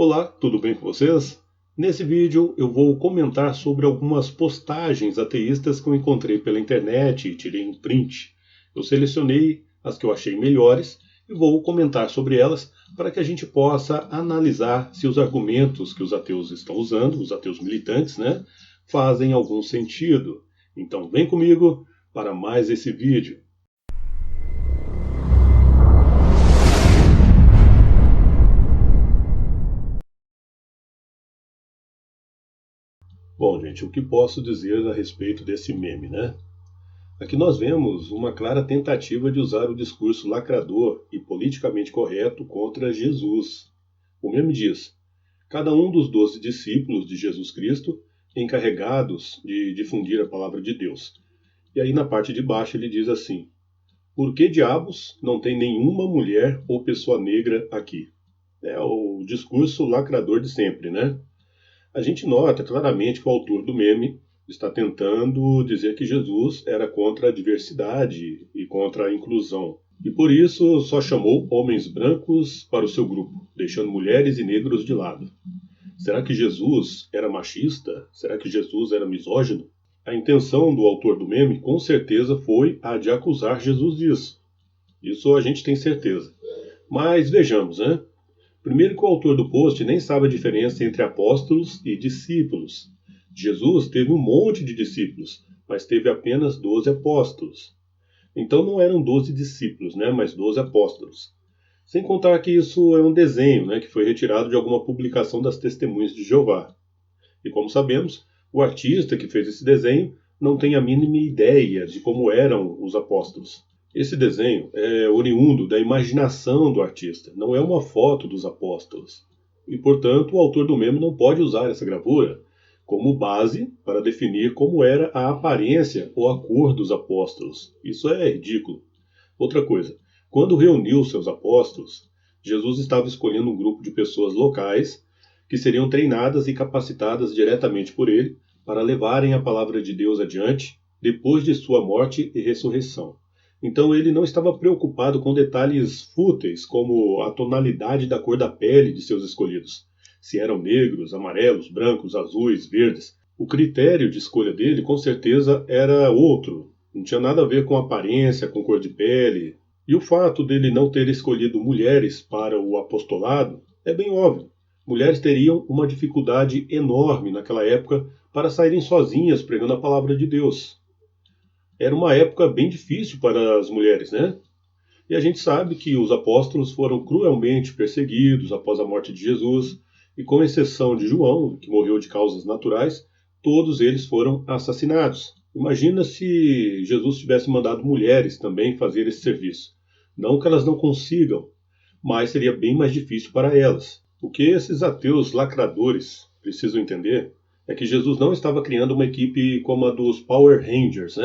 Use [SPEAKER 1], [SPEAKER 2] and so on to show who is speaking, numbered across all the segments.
[SPEAKER 1] Olá, tudo bem com vocês? Nesse vídeo eu vou comentar sobre algumas postagens ateístas que eu encontrei pela internet e tirei um print. Eu selecionei as que eu achei melhores e vou comentar sobre elas para que a gente possa analisar se os argumentos que os ateus estão usando, os ateus militantes, fazem algum sentido. Então vem comigo para mais esse vídeo. Bom, gente, o que posso dizer a respeito desse meme, né? Aqui nós vemos uma clara tentativa de usar o discurso lacrador e politicamente correto contra Jesus. O meme diz: cada um dos 12 discípulos de Jesus Cristo encarregados de difundir a palavra de Deus. E aí na parte de baixo ele diz assim: por que diabos não tem nenhuma mulher ou pessoa negra aqui? É o discurso lacrador de sempre, né? A gente nota claramente que o autor do meme está tentando dizer que Jesus era contra a diversidade e contra a inclusão. E por isso só chamou homens brancos para o seu grupo, deixando mulheres e negros de lado. Será que Jesus era machista? Será que Jesus era misógino? A intenção do autor do meme com certeza foi a de acusar Jesus disso. Isso a gente tem certeza. Mas vejamos, né? Primeiro que o autor do post nem sabe a diferença entre apóstolos e discípulos. Jesus teve um monte de discípulos, mas teve apenas 12 apóstolos. Então não eram 12 discípulos, mas 12 apóstolos. Sem contar que isso é um desenho, que foi retirado de alguma publicação das Testemunhas de Jeová. E como sabemos, o artista que fez esse desenho não tem a mínima ideia de como eram os apóstolos. Esse desenho é oriundo da imaginação do artista, não é uma foto dos apóstolos. E, portanto, o autor do meme não pode usar essa gravura como base para definir como era a aparência ou a cor dos apóstolos. Isso é ridículo. Outra coisa, quando reuniu seus apóstolos, Jesus estava escolhendo um grupo de pessoas locais que seriam treinadas e capacitadas diretamente por ele para levarem a palavra de Deus adiante depois de sua morte e ressurreição. Então ele não estava preocupado com detalhes fúteis, como a tonalidade da cor da pele de seus escolhidos. Se eram negros, amarelos, brancos, azuis, verdes. O critério de escolha dele, com certeza, era outro. Não tinha nada a ver com aparência, com cor de pele. E o fato dele não ter escolhido mulheres para o apostolado é bem óbvio. Mulheres teriam uma dificuldade enorme naquela época para saírem sozinhas pregando a palavra de Deus. Era uma época bem difícil para as mulheres, né? E a gente sabe que os apóstolos foram cruelmente perseguidos após a morte de Jesus, e com exceção de João, que morreu de causas naturais, todos eles foram assassinados. Imagina se Jesus tivesse mandado mulheres também fazer esse serviço. Não que elas não consigam, mas seria bem mais difícil para elas. O que esses ateus lacradores precisam entender é que Jesus não estava criando uma equipe como a dos Power Rangers,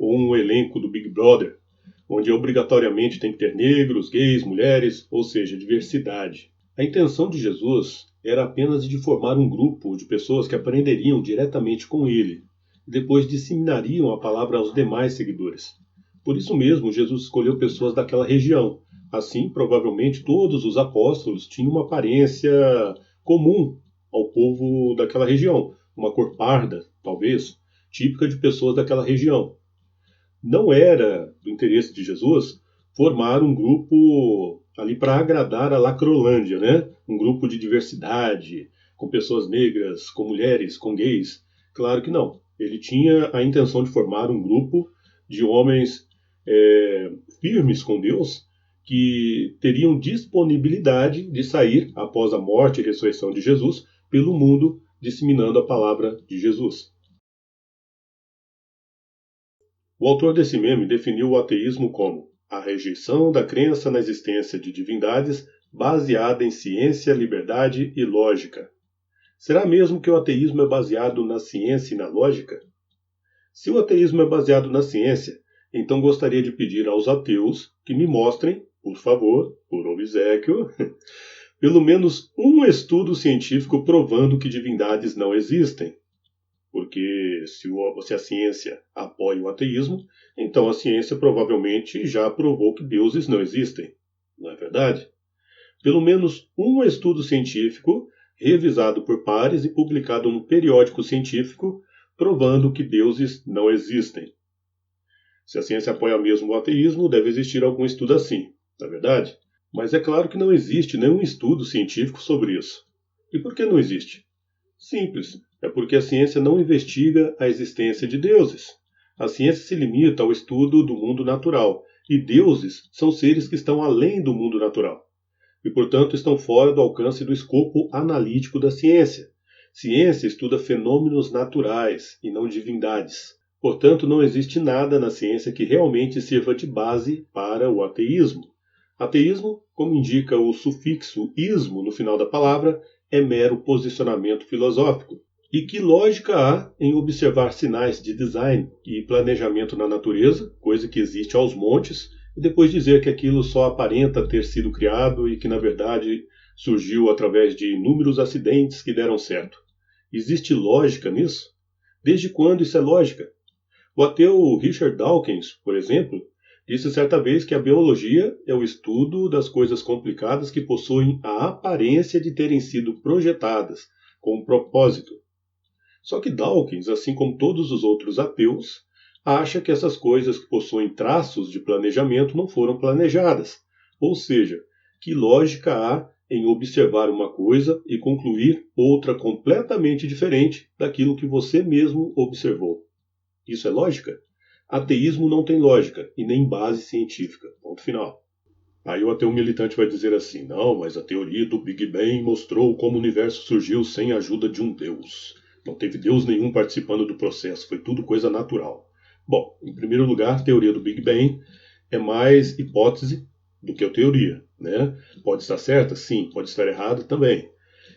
[SPEAKER 1] ou um elenco do Big Brother, onde obrigatoriamente tem que ter negros, gays, mulheres, ou seja, diversidade. A intenção de Jesus era apenas de formar um grupo de pessoas que aprenderiam diretamente com ele e depois disseminariam a palavra aos demais seguidores. Por isso mesmo, Jesus escolheu pessoas daquela região. Assim, provavelmente todos os apóstolos tinham uma aparência comum ao povo daquela região, uma cor parda, talvez, típica de pessoas daquela região. Não era do interesse de Jesus formar um grupo ali para agradar a Lacrolândia, Um grupo de diversidade, com pessoas negras, com mulheres, com gays. Claro que não. Ele tinha a intenção de formar um grupo de homens firmes com Deus, que teriam disponibilidade de sair após a morte e ressurreição de Jesus pelo mundo, disseminando a palavra de Jesus. O autor desse meme definiu o ateísmo como a rejeição da crença na existência de divindades baseada em ciência, liberdade e lógica. Será mesmo que o ateísmo é baseado na ciência e na lógica? Se o ateísmo é baseado na ciência, então gostaria de pedir aos ateus que me mostrem, por favor, por obséquio, pelo menos um estudo científico provando que divindades não existem. Porque se a ciência apoia o ateísmo, então a ciência provavelmente já provou que deuses não existem. Não é verdade? pelo menos um estudo científico, revisado por pares e publicado num periódico científico, provando que deuses não existem. Se a ciência apoia mesmo o ateísmo, deve existir algum estudo assim, não é verdade? Mas é claro que não existe nenhum estudo científico sobre isso. E por que não existe? Simples, é porque a ciência não investiga a existência de deuses. A ciência se limita ao estudo do mundo natural, e deuses são seres que estão além do mundo natural, e portanto estão fora do alcance do escopo analítico da ciência. Ciência estuda fenômenos naturais e não divindades. Portanto, não existe nada na ciência que realmente sirva de base para o ateísmo. Ateísmo, como indica o sufixo ismo no final da palavra, é mero posicionamento filosófico. E que lógica há em observar sinais de design e planejamento na natureza, coisa que existe aos montes, e depois dizer que aquilo só aparenta ter sido criado e que na verdade surgiu através de inúmeros acidentes que deram certo? Existe lógica nisso? Desde quando isso é lógica? O ateu Richard Dawkins, por exemplo, disse certa vez que a biologia é o estudo das coisas complicadas que possuem a aparência de terem sido projetadas com um propósito. Só que Dawkins, assim como todos os outros ateus, acha que essas coisas que possuem traços de planejamento não foram planejadas. Ou seja, que lógica há em observar uma coisa e concluir outra completamente diferente daquilo que você mesmo observou? Isso é lógica? Ateísmo não tem lógica e nem base científica. Ponto final. Aí o ateu militante vai dizer assim: não, mas a teoria do Big Bang mostrou como o universo surgiu sem a ajuda de um Deus. Não teve Deus nenhum participando do processo, foi tudo coisa natural. Bom, em primeiro lugar, a teoria do Big Bang é mais hipótese do que a teoria, né? Pode estar certa? Sim. Pode estar errada? Também.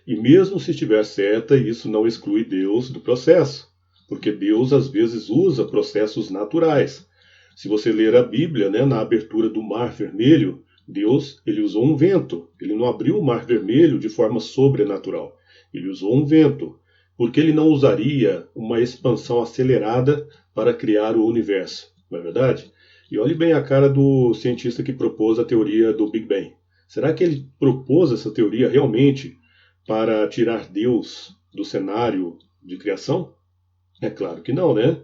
[SPEAKER 1] E mesmo se estiver certa, isso não exclui Deus do processo, porque Deus às vezes usa processos naturais. Se você ler a Bíblia, né, na abertura do Mar Vermelho, Deus ele usou um vento. Ele não abriu o Mar Vermelho de forma sobrenatural. Ele usou um vento. Porque ele não usaria uma expansão acelerada para criar o universo, não é verdade? E olhe bem a cara do cientista que propôs a teoria do Big Bang. Será que ele propôs essa teoria realmente para tirar Deus do cenário de criação? É claro que não, né?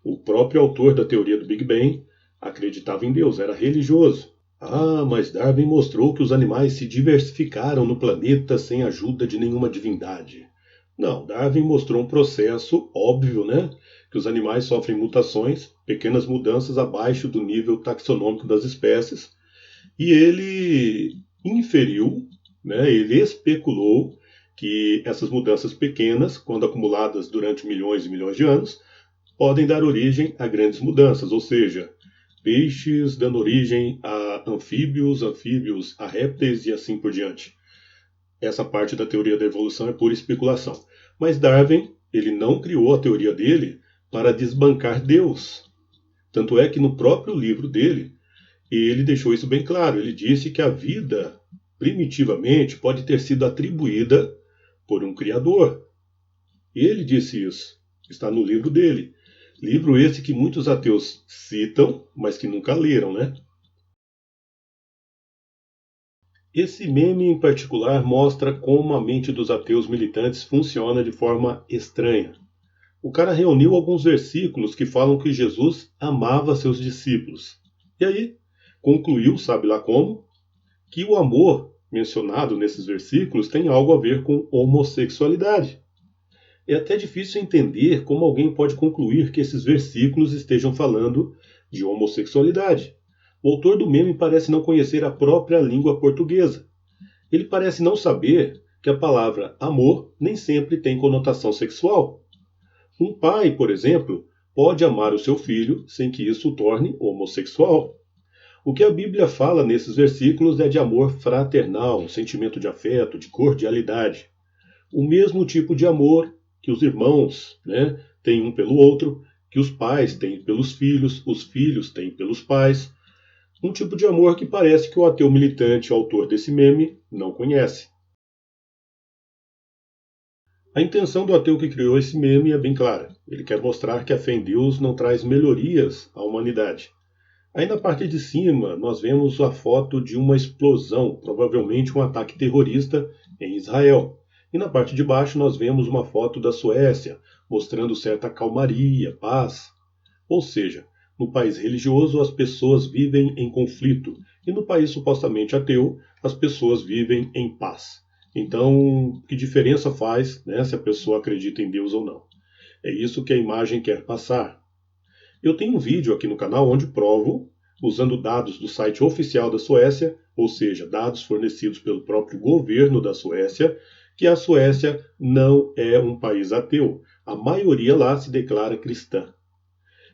[SPEAKER 1] O próprio autor da teoria do Big Bang acreditava em Deus, era religioso. Ah, mas Darwin mostrou que os animais se diversificaram no planeta sem a ajuda de nenhuma divindade. Não, Darwin mostrou um processo óbvio, né? Que os animais sofrem mutações, pequenas mudanças abaixo do nível taxonômico das espécies, e ele inferiu, né? Ele especulou que essas mudanças pequenas, quando acumuladas durante milhões e milhões de anos, podem dar origem a grandes mudanças, ou seja, peixes dando origem a anfíbios, anfíbios a répteis e assim por diante. Essa parte da teoria da evolução é pura especulação. Mas Darwin, ele não criou a teoria dele para desbancar Deus. Tanto é que no próprio livro dele, ele deixou isso bem claro. Ele disse que a vida, primitivamente, pode ter sido atribuída por um criador. Ele disse isso. Está no livro dele. Livro esse que muitos ateus citam, mas que nunca leram, né? Esse meme em particular mostra como a mente dos ateus militantes funciona de forma estranha. O cara reuniu alguns versículos que falam que Jesus amava seus discípulos. E aí, concluiu, sabe lá como, que o amor mencionado nesses versículos tem algo a ver com homossexualidade. É até difícil entender como alguém pode concluir que esses versículos estejam falando de homossexualidade. O autor do meme parece não conhecer a própria língua portuguesa. Ele parece não saber que a palavra amor nem sempre tem conotação sexual. Um pai, por exemplo, pode amar o seu filho sem que isso o torne homossexual. O que a Bíblia fala nesses versículos é de amor fraternal, um sentimento de afeto, de cordialidade. O mesmo tipo de amor que os irmãos, né, têm um pelo outro, que os pais têm pelos filhos, os filhos têm pelos pais. Um tipo de amor que parece que o ateu militante, autor desse meme, não conhece. A intenção do ateu que criou esse meme é bem clara. Ele quer mostrar que a fé em Deus não traz melhorias à humanidade. Aí na parte de cima nós vemos a foto de uma explosão, provavelmente um ataque terrorista em Israel. E na parte de baixo nós vemos uma foto da Suécia, mostrando certa calmaria, paz. Ou seja, no país religioso as pessoas vivem em conflito, e no país supostamente ateu as pessoas vivem em paz. Então, que diferença faz, né, se a pessoa acredita em Deus ou não? É isso que a imagem quer passar. Eu tenho um vídeo aqui no canal onde provo, usando dados do site oficial da Suécia, ou seja, dados fornecidos pelo próprio governo da Suécia, que a Suécia não é um país ateu. A maioria lá se declara cristã.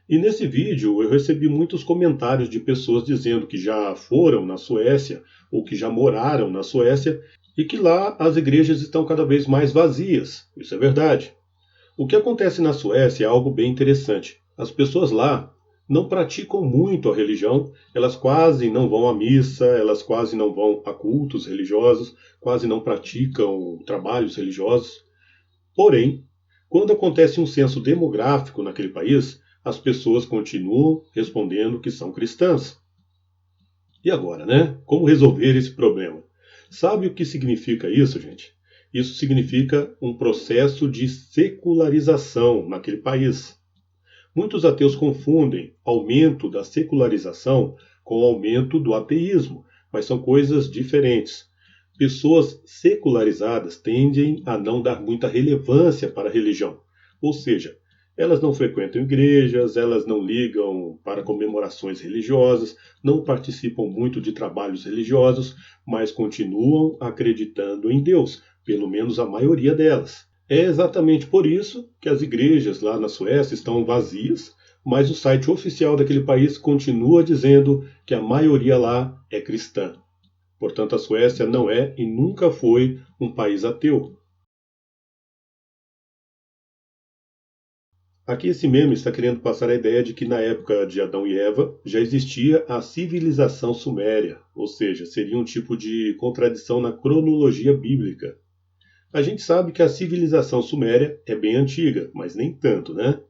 [SPEAKER 1] E nesse vídeo eu recebi muitos comentários de pessoas dizendo que já foram na Suécia ou que já moraram na Suécia e que lá as igrejas estão cada vez mais vazias. Isso é verdade. O que acontece na Suécia é algo bem interessante. As pessoas lá não praticam muito a religião, elas quase não vão à missa, elas quase não vão a cultos religiosos, quase não praticam trabalhos religiosos. Porém, quando acontece um censo demográfico naquele país, as pessoas continuam respondendo que são cristãs. E agora, né? Como resolver esse problema? Sabe o que significa isso, gente? Isso significa um processo de secularização naquele país. Muitos ateus confundem aumento da secularização com aumento do ateísmo, mas são coisas diferentes. Pessoas secularizadas tendem a não dar muita relevância para a religião, ou seja, elas não frequentam igrejas, elas não ligam para comemorações religiosas, não participam muito de trabalhos religiosos, mas continuam acreditando em Deus, pelo menos a maioria delas. É exatamente por isso que as igrejas lá na Suécia estão vazias, mas o site oficial daquele país continua dizendo que a maioria lá é cristã. Portanto, a Suécia não é e nunca foi um país ateu. Aqui esse meme está querendo passar a ideia de que na época de Adão e Eva já existia a civilização suméria, ou seja, seria um tipo de contradição na cronologia bíblica. A gente sabe que a civilização suméria é bem antiga, mas nem tanto, né?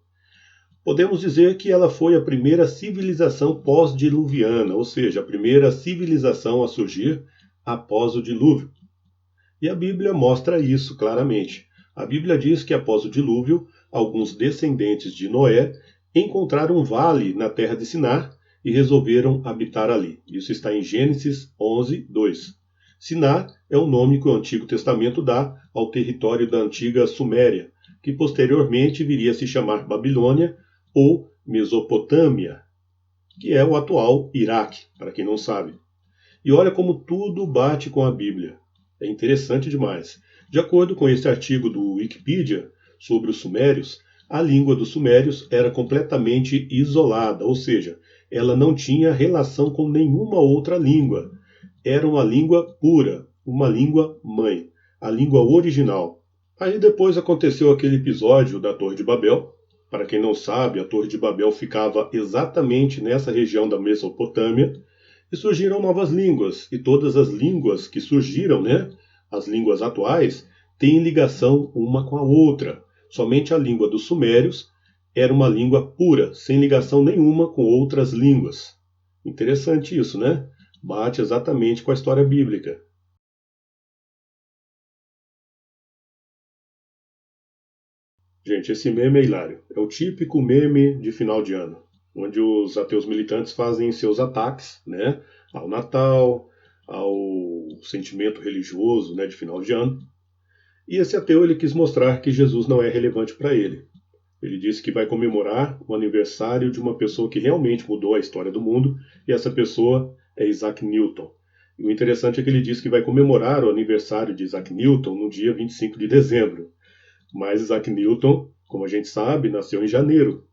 [SPEAKER 1] Podemos dizer que ela foi a primeira civilização pós-diluviana, ou seja, a primeira civilização a surgir após o dilúvio. E a Bíblia mostra isso claramente. A Bíblia diz que após o dilúvio, alguns descendentes de Noé encontraram um vale na terra de Sinar e resolveram habitar ali. Isso está em Gênesis 11, 2. Sinar é o nome que o Antigo Testamento dá ao território da antiga Suméria, que posteriormente viria a se chamar Babilônia ou Mesopotâmia, que é o atual Iraque, para quem não sabe. E olha como tudo bate com a Bíblia. É interessante demais. De acordo com esse artigo do Wikipedia sobre os sumérios, a língua dos sumérios era completamente isolada, ou seja, ela não tinha relação com nenhuma outra língua. Era uma língua pura, uma língua mãe, a língua original. Aí depois aconteceu aquele episódio da Torre de Babel. Para quem não sabe, a Torre de Babel ficava exatamente nessa região da Mesopotâmia, e surgiram novas línguas, e todas as línguas que surgiram, né, as línguas atuais, têm ligação uma com a outra. Somente a língua dos sumérios era uma língua pura, sem ligação nenhuma com outras línguas. Interessante isso, né? Bate exatamente com a história bíblica. Gente, esse meme é hilário. É o típico meme de final de ano, onde os ateus militantes fazem seus ataques, né, ao Natal, ao sentimento religioso, né, de final de ano. E esse ateu ele quis mostrar que Jesus não é relevante para ele. Ele disse que vai comemorar o aniversário de uma pessoa que realmente mudou a história do mundo, e essa pessoa é Isaac Newton. E o interessante é que ele disse que vai comemorar o aniversário de Isaac Newton no dia 25 de dezembro. Mas Isaac Newton, como a gente sabe, nasceu em janeiro.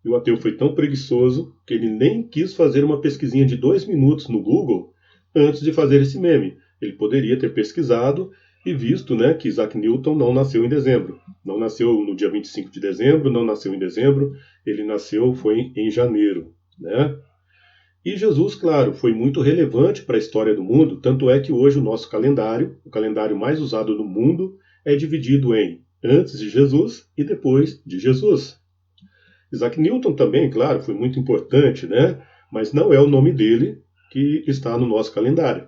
[SPEAKER 1] E o ateu foi tão preguiçoso que ele nem quis fazer uma pesquisinha de 2 minutos no Google antes de fazer esse meme. Ele poderia ter pesquisado e visto, né, que Isaac Newton não nasceu em dezembro. Não nasceu no dia 25 de dezembro, não nasceu em dezembro, ele nasceu foi em janeiro, né? E Jesus, claro, foi muito relevante para a história do mundo, tanto é que hoje o nosso calendário, o calendário mais usado no mundo, é dividido em antes de Jesus e depois de Jesus. Isaac Newton também, claro, foi muito importante, né? mas não é o nome dele que está no nosso calendário,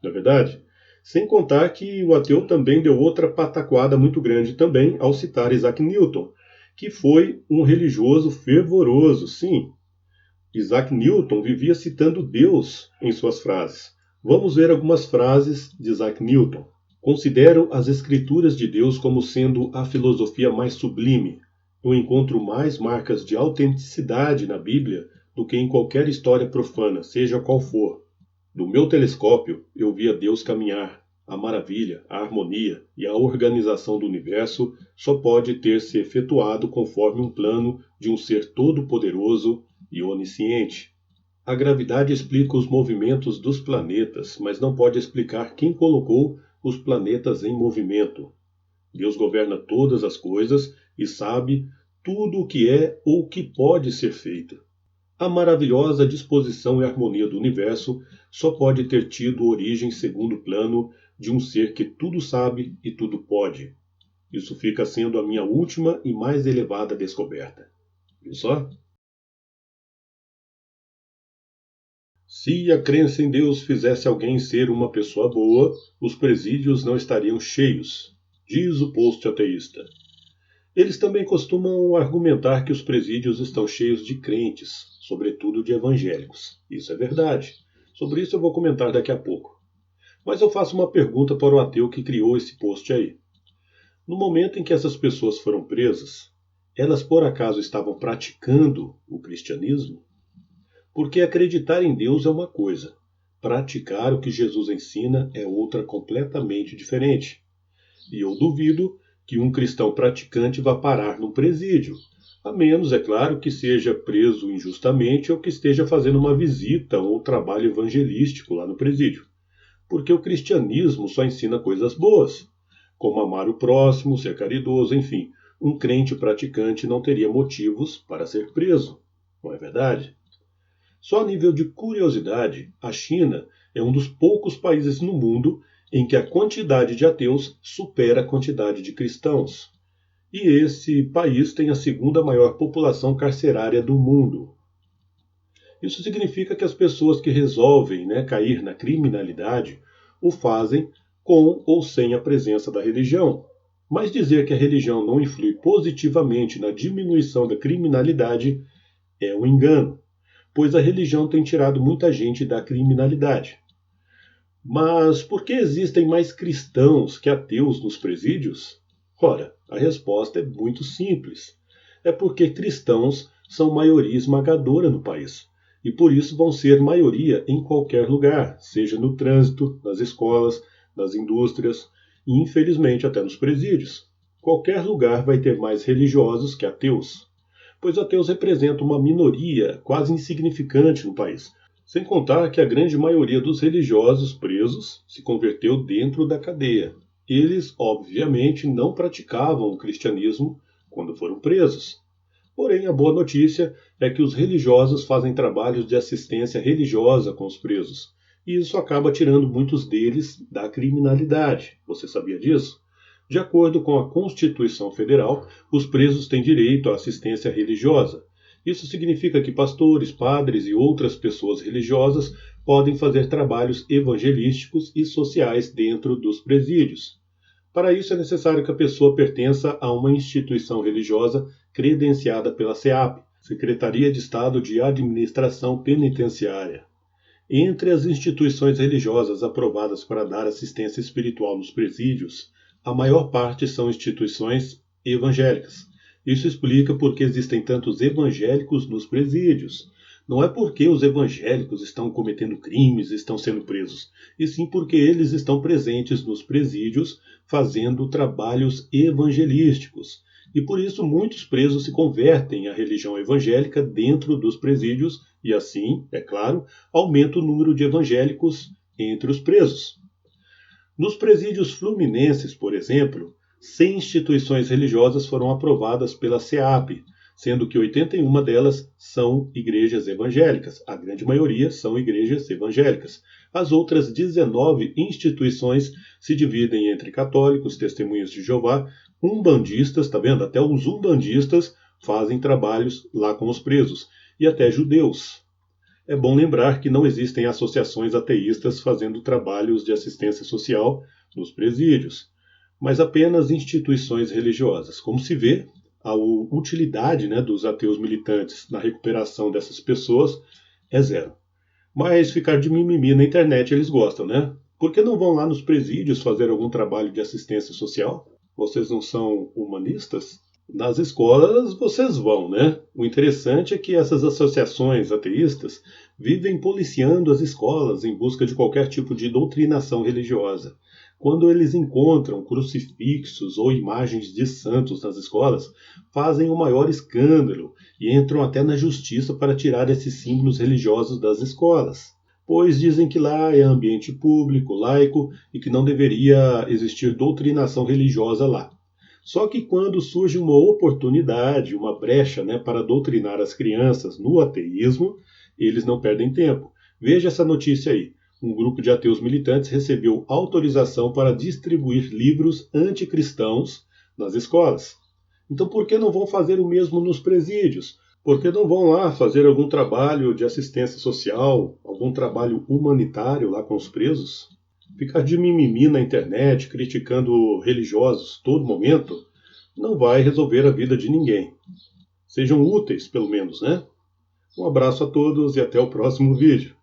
[SPEAKER 1] não é verdade? Sem contar que o ateu também deu outra pataquada muito grande também ao citar Isaac Newton, que foi um religioso fervoroso, sim. Isaac Newton vivia citando Deus em suas frases. Vamos ver algumas frases de Isaac Newton. Considero as Escrituras de Deus como sendo a filosofia mais sublime. Eu encontro mais marcas de autenticidade na Bíblia do que em qualquer história profana, seja qual for. Do meu telescópio, eu via Deus caminhar. A maravilha, a harmonia e a organização do universo só pode ter se efetuado conforme um plano de um ser todo-poderoso e onisciente. A gravidade explica os movimentos dos planetas, mas não pode explicar quem colocou os planetas em movimento. Deus governa todas as coisas e sabe tudo o que é ou que pode ser feito. A maravilhosa disposição e harmonia do universo só pode ter tido origem segundo plano de um ser que tudo sabe e tudo pode. Isso fica sendo a minha última e mais elevada descoberta. Viu só? Se a crença em Deus fizesse alguém ser uma pessoa boa, os presídios não estariam cheios, diz o post ateísta. Eles também costumam argumentar que os presídios estão cheios de crentes, sobretudo de evangélicos. Isso é verdade. Sobre isso eu vou comentar daqui a pouco. Mas eu faço uma pergunta para o ateu que criou esse post aí. No momento em que essas pessoas foram presas, elas por acaso estavam praticando o cristianismo? Porque acreditar em Deus é uma coisa, praticar o que Jesus ensina é outra completamente diferente. E eu duvido que um cristão praticante vá parar num presídio, a menos, é claro, que seja preso injustamente ou que esteja fazendo uma visita ou trabalho evangelístico lá no presídio. Porque o cristianismo só ensina coisas boas, como amar o próximo, ser caridoso, enfim. Um crente praticante não teria motivos para ser preso, não é verdade? Só a nível de curiosidade, a China é um dos poucos países no mundo em que a quantidade de ateus supera a quantidade de cristãos. E esse país tem a segunda maior população carcerária do mundo. Isso significa que as pessoas que resolvem cair na criminalidade o fazem com ou sem a presença da religião. Mas dizer que a religião não influi positivamente na diminuição da criminalidade é um engano, pois a religião tem tirado muita gente da criminalidade. Mas por que existem mais cristãos que ateus nos presídios? Ora, a resposta é muito simples. É porque cristãos são maioria esmagadora no país. E por isso vão ser maioria em qualquer lugar, seja no trânsito, nas escolas, nas indústrias e, infelizmente, até nos presídios. Qualquer lugar vai ter mais religiosos que ateus, pois ateus representam uma minoria quase insignificante no país. Sem contar que a grande maioria dos religiosos presos se converteu dentro da cadeia. Eles, obviamente, não praticavam o cristianismo quando foram presos. Porém, a boa notícia é que os religiosos fazem trabalhos de assistência religiosa com os presos. E isso acaba tirando muitos deles da criminalidade. Você sabia disso? De acordo com a Constituição Federal, os presos têm direito à assistência religiosa. Isso significa que pastores, padres e outras pessoas religiosas podem fazer trabalhos evangelísticos e sociais dentro dos presídios. Para isso é necessário que a pessoa pertença a uma instituição religiosa credenciada pela SEAP, Secretaria de Estado de Administração Penitenciária. Entre as instituições religiosas aprovadas para dar assistência espiritual nos presídios, a maior parte são instituições evangélicas. Isso explica por que existem tantos evangélicos nos presídios. Não é porque os evangélicos estão cometendo crimes e estão sendo presos, e sim porque eles estão presentes nos presídios fazendo trabalhos evangelísticos. E por isso muitos presos se convertem à religião evangélica dentro dos presídios e assim, é claro, aumenta o número de evangélicos entre os presos. Nos presídios fluminenses, por exemplo, 100 instituições religiosas foram aprovadas pela SEAP, sendo que 81 delas são igrejas evangélicas. A grande maioria são igrejas evangélicas. As outras 19 instituições se dividem entre católicos, testemunhas de Jeová, umbandistas, tá vendo? Até os umbandistas fazem trabalhos lá com os presos, e até judeus. É bom lembrar que não existem associações ateístas fazendo trabalhos de assistência social nos presídios, mas apenas instituições religiosas. Como se vê, a utilidade, né, dos ateus militantes na recuperação dessas pessoas é zero. Mas ficar de mimimi na internet eles gostam, né? Por que não vão lá nos presídios fazer algum trabalho de assistência social? Vocês não são humanistas? Nas escolas vocês vão, né? O interessante é que essas associações ateístas vivem policiando as escolas em busca de qualquer tipo de doutrinação religiosa. Quando eles encontram crucifixos ou imagens de santos nas escolas, fazem o maior escândalo e entram até na justiça para tirar esses símbolos religiosos das escolas, pois dizem que lá é ambiente público, laico e que não deveria existir doutrinação religiosa lá. Só que quando surge uma oportunidade, uma brecha, né, para doutrinar as crianças no ateísmo, eles não perdem tempo. Veja essa notícia aí. Um grupo de ateus militantes recebeu autorização para distribuir livros anticristãos nas escolas. Então por que não vão fazer o mesmo nos presídios? Por que não vão lá fazer algum trabalho de assistência social, algum trabalho humanitário lá com os presos? Ficar de mimimi na internet, criticando religiosos todo momento, não vai resolver a vida de ninguém. Sejam úteis, pelo menos, né? Um abraço a todos e até o próximo vídeo.